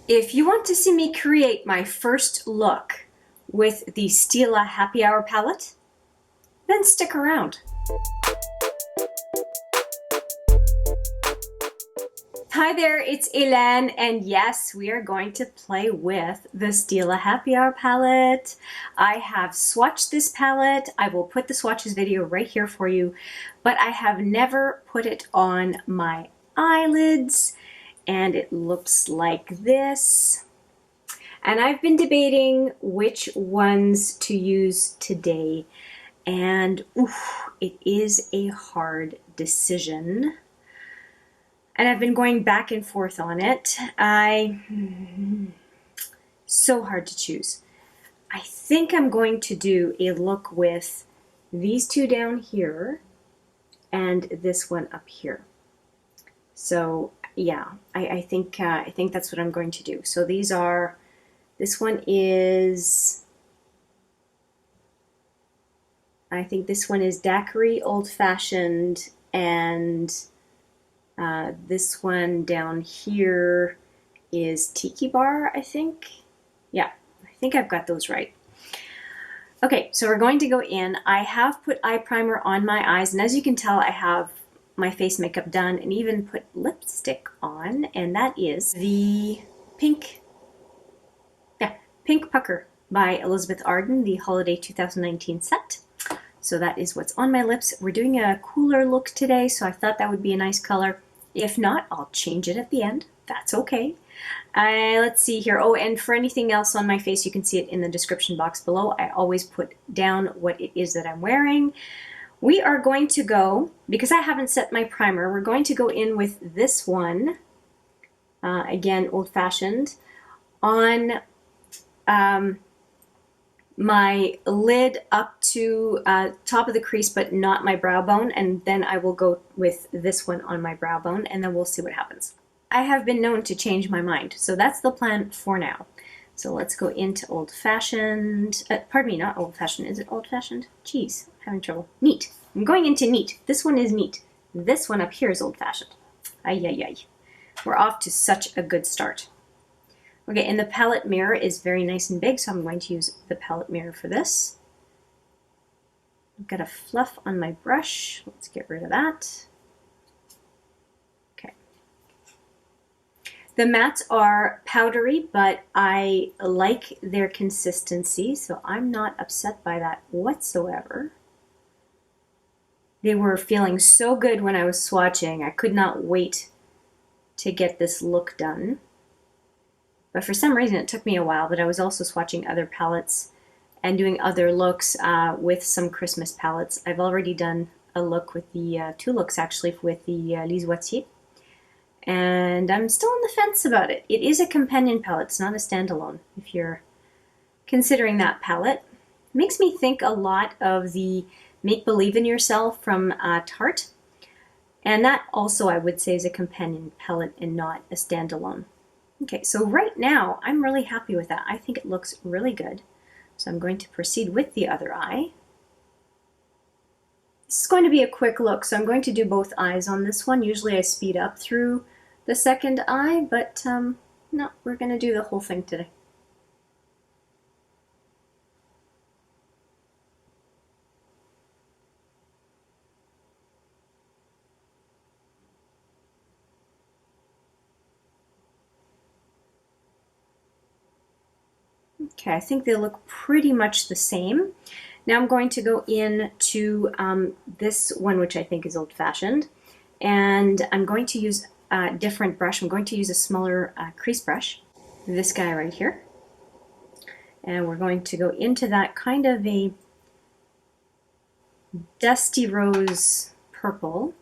If you want to see me create my first look with the Stila Happy Hour palette, then stick around. Hi there, it's Hélène, and yes, we are going to play with the Stila Happy Hour palette. I have swatched this palette. I will put the swatches video right here for you, but I have never put it on my eyelids, and it looks like this. And I've been debating which ones to use today, and it is a hard decision. And I've been going back and forth on it. So hard to choose. I think I'm going to do a look with these two down here and this one up here. So yeah, I think that's what I'm going to do. So these are, this one is, I think this one is Daiquiri Old Fashioned, and this one down here is Tiki Bar, I think. Yeah, I think I've got those right. Okay, so we're going to go in. I have put eye primer on my eyes, and as you can tell, I have my face makeup done and even put lipstick on, and that is the Pink Pucker by Elizabeth Arden, the Holiday 2019 set. So that is what's on my lips. We're doing a cooler look today, so I thought that would be a nice color. If not, I'll change it at the end. That's okay. Let's see here. Oh, and for anything else on my face, you can see it in the description box below. I always put down what it is that I'm wearing. We are going to go, because I haven't set my primer, we're going to go in with this one, again, Old Fashioned, on my lid up to top of the crease, but not my brow bone, and then I will go with this one on my brow bone, and then we'll see what happens. I have been known to change my mind, so that's the plan for now. So let's go into Old Fashioned, pardon me, not Old Fashioned, is it Old Fashioned? Jeez, I'm having trouble. Neat. I'm going into Neat. This one is Neat. This one up here is Old Fashioned. Ay, ay, ay. We're off to such a good start. Okay, and the palette mirror is very nice and big, so I'm going to use the palette mirror for this. I've got a fluff on my brush. Let's get rid of that. Okay. The mattes are powdery, but I like their consistency, so I'm not upset by that whatsoever. They were feeling so good when I was swatching. I could not wait to get this look done. But for some reason it took me a while, but I was also swatching other palettes and doing other looks with some Christmas palettes. I've already done a look with the, two looks actually, with the Lise Watier. And I'm still on the fence about it. It is a companion palette, it's not a standalone, if you're considering that palette. It makes me think a lot of the Make Believe in Yourself from Tarte. And that also I would say is a companion palette and not a standalone. Okay, so right now I'm really happy with that. I think it looks really good. So I'm going to proceed with the other eye. This is going to be a quick look, so I'm going to do both eyes on this one. Usually I speed up through the second eye, but no, we're going to do the whole thing today. Okay, I think they look pretty much the same. Now I'm going to go into this one, which I think is Old Fashioned, and I'm going to use a different brush. I'm going to use a smaller crease brush, this guy right here, and we're going to go into that kind of a dusty rose purple,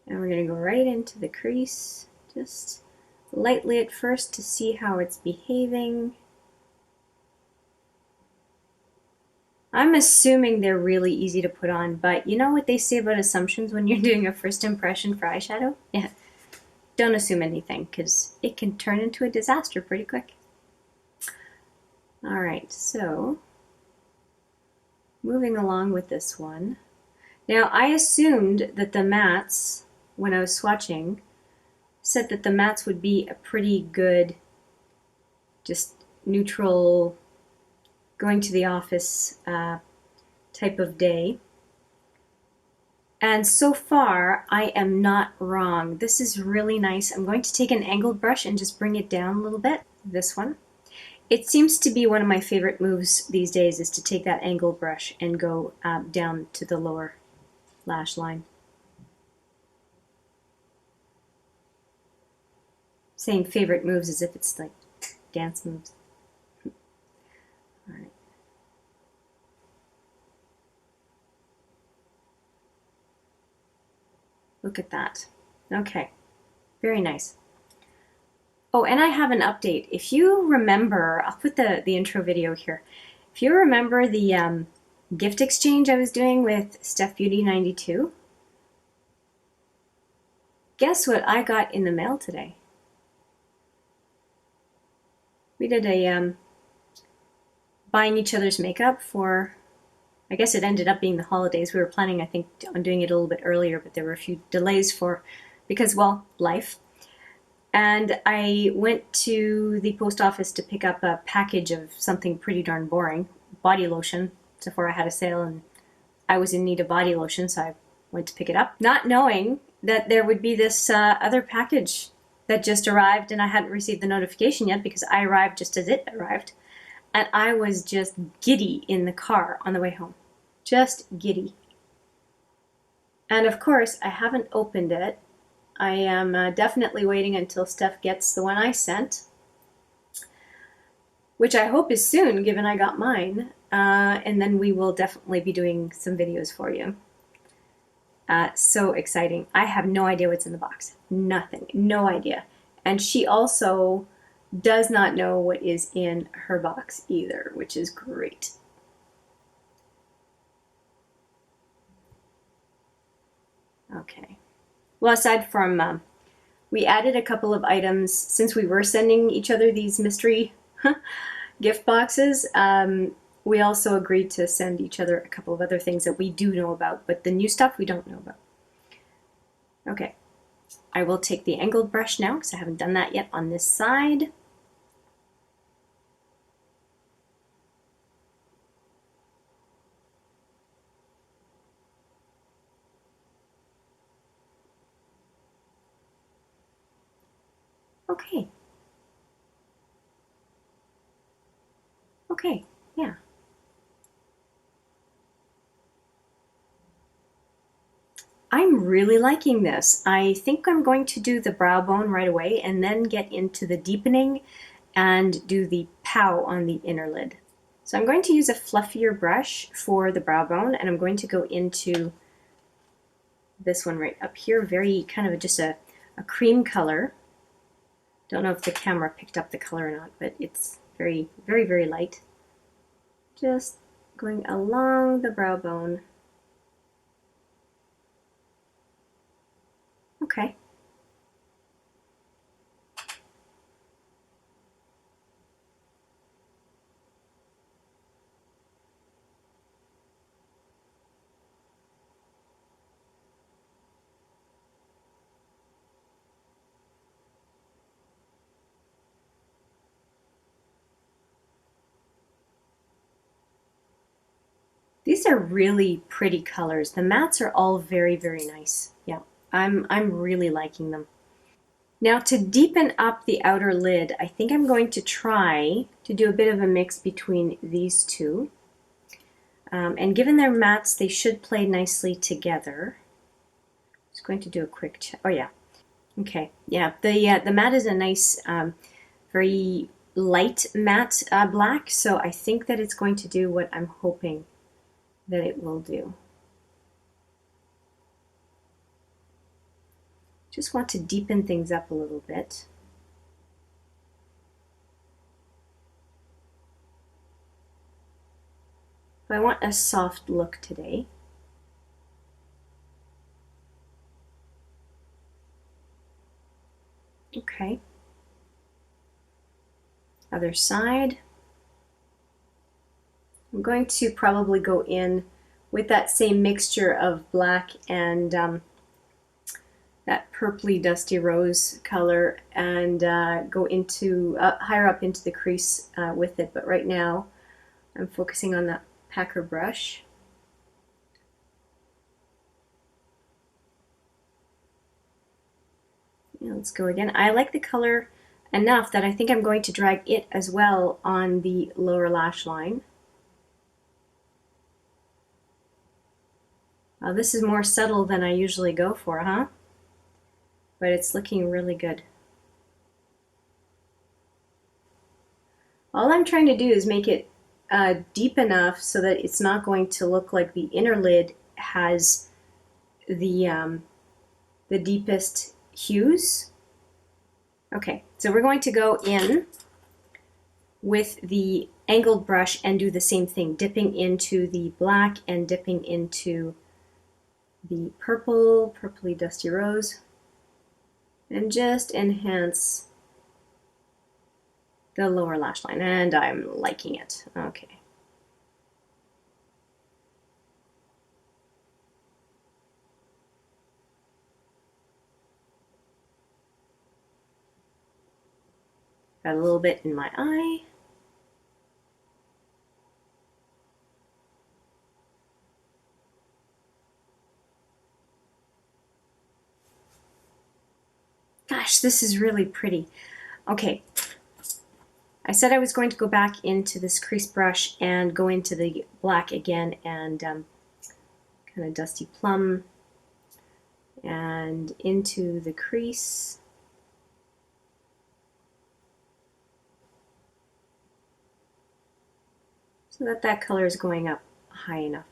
and we're going to go right into the crease, just lightly at first to see how it's behaving. I'm assuming they're really easy to put on, but you know what they say about assumptions when you're doing a first impression for eyeshadow? Yeah, don't assume anything, because it can turn into a disaster pretty quick. Alright, so moving along with this one. Now I assumed that the mattes, when I was swatching, said that the mattes would be a pretty good, just neutral, going to the office type of day. And so far, I am not wrong. This is really nice. I'm going to take an angled brush and just bring it down a little bit. This one. It seems to be one of my favorite moves these days, is to take that angled brush and go down to the lower lash line. Saying favorite moves as if it's like dance moves. All right. Look at that. Okay, very nice. Oh, and I have an update. If you remember, I'll put the intro video here. If you remember the gift exchange I was doing with Steph Beauty 92, guess what I got in the mail today? We did a buying each other's makeup for, I guess it ended up being the holidays. We were planning, I think, on doing it a little bit earlier, but there were a few delays because, well, life. And I went to the post office to pick up a package of something pretty darn boring, body lotion. Sephora had a sale and I was in need of body lotion, so I went to pick it up, not knowing that there would be this other package that just arrived, and I hadn't received the notification yet because I arrived just as it arrived. And I was just giddy in the car on the way home. Just giddy. And of course, I haven't opened it. I am definitely waiting until Steph gets the one I sent, which I hope is soon, given I got mine. And then we will definitely be doing some videos for you. So exciting. I have no idea what's in the box. Nothing. No idea. And she also does not know what is in her box either, which is great. Okay. Well, aside from, we added a couple of items since we were sending each other these mystery gift boxes. We also agreed to send each other a couple of other things that we do know about, but the new stuff we don't know about. Okay. I will take the angled brush now because I haven't done that yet on this side. Okay. Okay, yeah. I'm really liking this. I think I'm going to do the brow bone right away and then get into the deepening and do the pow on the inner lid. So I'm going to use a fluffier brush for the brow bone, and I'm going to go into this one right up here, very kind of just a cream color. Don't know if the camera picked up the color or not, but it's very, very, very light. Just going along the brow bone. Okay. These are really pretty colors. The mattes are all very, very nice. Yeah, I'm really liking them. Now to deepen up the outer lid, I think I'm going to try to do a bit of a mix between these two. And given their mattes, they should play nicely together. Just going to do a quick check. Oh yeah. Okay. Yeah. The matte is a nice, very light matte black. So I think that it's going to do what I'm hoping that it will do. Just want to deepen things up a little bit. But I want a soft look today. Okay. Other side. I'm going to probably go in with that same mixture of black and that purpley dusty rose color and go into higher up into the crease with it. But right now I'm focusing on that packer brush. Yeah, let's go again. I like the color enough that I think I'm going to drag it as well on the lower lash line. This is more subtle than I usually go for, huh? But it's looking really good. All I'm trying to do is make it deep enough so that it's not going to look like the inner lid has the deepest hues. Okay, so we're going to go in with the angled brush and do the same thing, dipping into the black and dipping into the purple, purpley dusty rose, and just enhance the lower lash line, and I'm liking it. Okay. Got a little bit in my eye. Gosh, this is really pretty. Okay. I said I was going to go back into this crease brush and go into the black again and kind of dusty plum and into the crease. So that that color is going up high enough.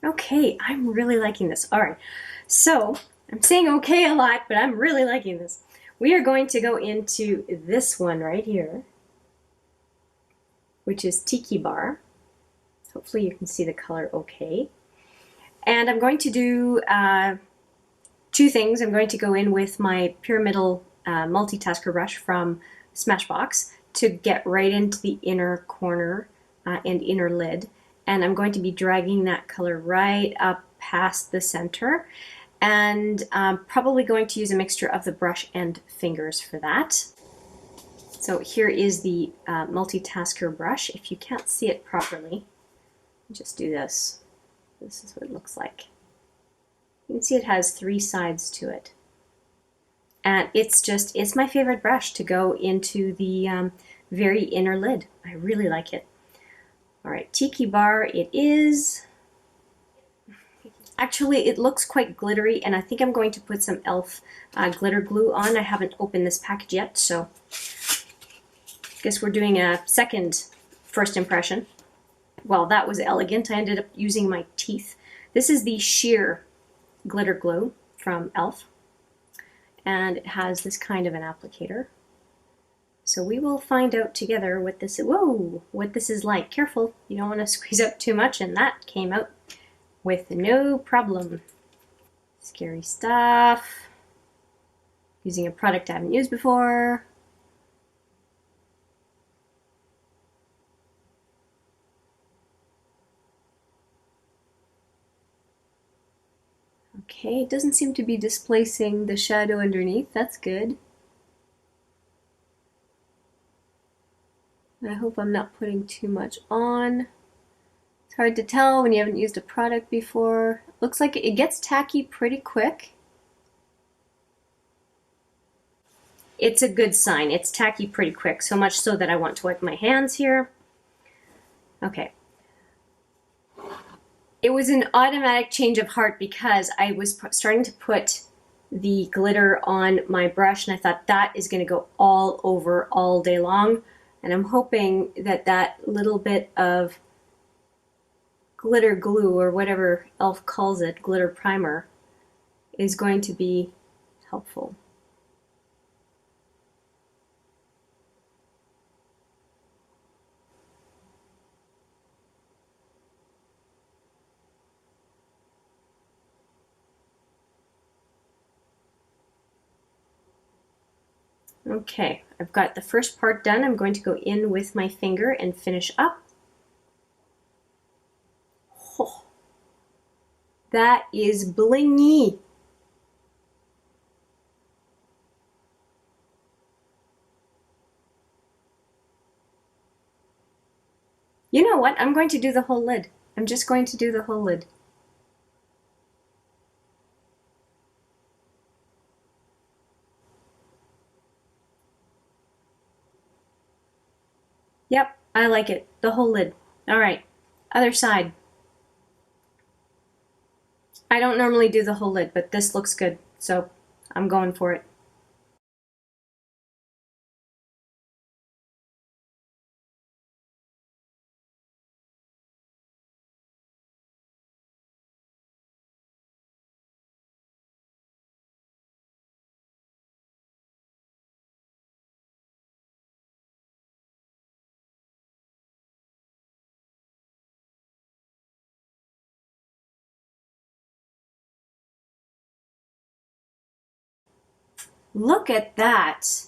Okay, I'm really liking this. All right, so I'm saying okay a lot, but I'm really liking this. We are going to go into this one right here, which is Tiki Bar. Hopefully you can see the color okay. And I'm going to do two things. I'm going to go in with my pyramidal multitasker brush from Smashbox to get right into the inner corner and inner lid. And I'm going to be dragging that color right up past the center. And probably going to use a mixture of the brush and fingers for that. So here is the multitasker brush. If you can't see it properly, just do this. This is what it looks like. You can see it has three sides to it. And it's my favorite brush to go into the very inner lid. I really like it. All right, Tiki Bar it is. Actually, it looks quite glittery, and I think I'm going to put some e.l.f. Glitter glue on. I haven't opened this package yet, so I guess we're doing a first impression. Well, that was elegant. I ended up using my teeth. This is the sheer glitter glue from e.l.f. and it has this kind of an applicator. So we will find out together what this is like. Careful, you don't want to squeeze out too much, and that came out with no problem. Scary stuff. Using a product I haven't used before. Okay, it doesn't seem to be displacing the shadow underneath. That's good. I hope I'm not putting too much on. It's hard to tell when you haven't used a product before. Looks like it gets tacky pretty quick. It's a good sign. It's tacky pretty quick, so much so that I want to wipe my hands here. Okay. It was an automatic change of heart because I was starting to put the glitter on my brush, and I thought that is going to go all over all day long. And I'm hoping that that little bit of glitter glue, or whatever e.l.f. calls it, glitter primer, is going to be helpful. Okay, I've got the first part done. I'm going to go in with my finger and finish up. Oh, that is blingy. You know what? I'm going to do the whole lid. I'm just going to do the whole lid. Yep, I like it. The whole lid. All right, other side. I don't normally do the whole lid, but this looks good, so I'm going for it. Look at that.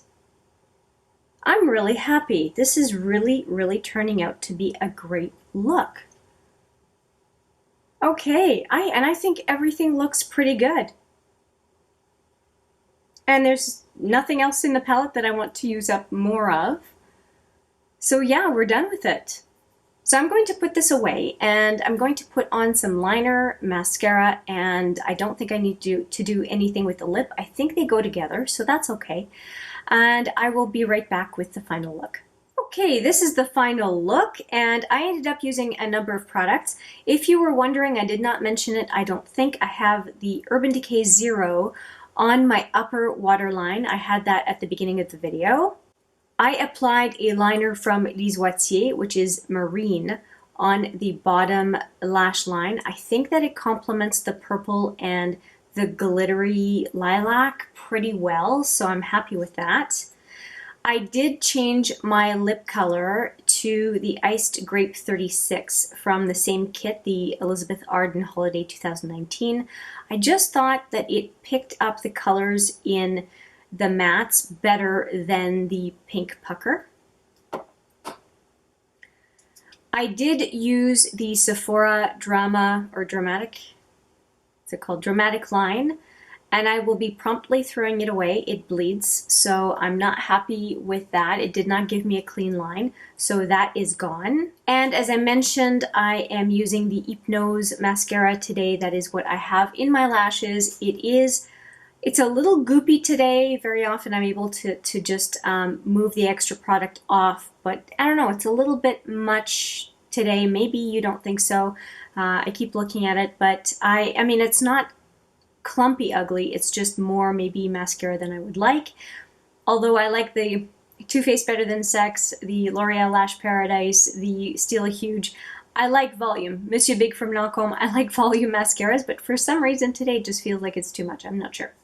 I'm really happy. This is really, really turning out to be a great look. Okay, I think everything looks pretty good. And there's nothing else in the palette that I want to use up more of. So yeah, we're done with it. So I'm going to put this away and I'm going to put on some liner, mascara, and I don't think I need to do anything with the lip. I think they go together, so that's okay. And I will be right back with the final look. Okay, this is the final look, and I ended up using a number of products. If you were wondering, I did not mention it, I don't think. I have the Urban Decay Zero on my upper waterline. I had that at the beginning of the video. I applied a liner from Lise Watier, which is Marine, on the bottom lash line. I think that it complements the purple and the glittery lilac pretty well, so I'm happy with that. I did change my lip color to the Iced Grape 36 from the same kit, the Arden Holiday 2019. I just thought that it picked up the colors in the mattes better than the pink pucker. I did use the Sephora Dramatic, what's it called? Dramatic line, and I will be promptly throwing it away. It bleeds, so I'm not happy with that. It did not give me a clean line, so that is gone. And as I mentioned, I am using the Hypnose mascara today. That is what I have in my lashes. It's a little goopy today. Very often I'm able to just move the extra product off, but I don't know, it's a little bit much today. Maybe you don't think so. I keep looking at it, but I mean, it's not clumpy ugly, it's just more maybe mascara than I would like. Although I like the Too Faced Better Than Sex, the L'Oreal Lash Paradise, the Stila Huge. I like volume. Monsieur Big from Lancôme, I like volume mascaras, but for some reason today it just feels like it's too much. I'm not sure.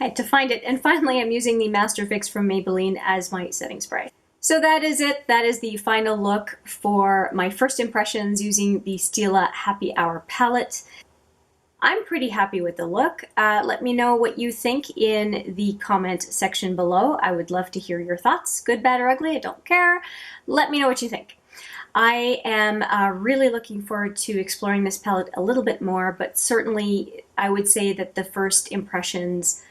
I had to find it. And finally, I'm using the Master Fix from Maybelline as my setting spray. So that is it. That is the final look for my first impressions using the Stila Happy Hour palette. I'm pretty happy with the look. Let me know what you think in the comment section below. I would love to hear your thoughts. Good, bad, or ugly, I don't care. Let me know what you think. I am really looking forward to exploring this palette a little bit more, but certainly I would say that the first impressions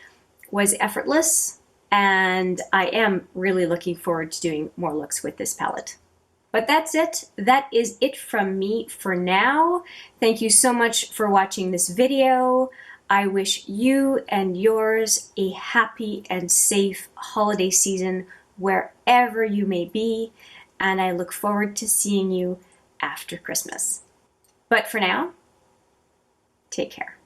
was effortless, and I am really looking forward to doing more looks with this palette. But that's it. That is it from me for now. Thank you so much for watching this video. I wish you and yours a happy and safe holiday season wherever you may be, and I look forward to seeing you after Christmas. But for now, take care.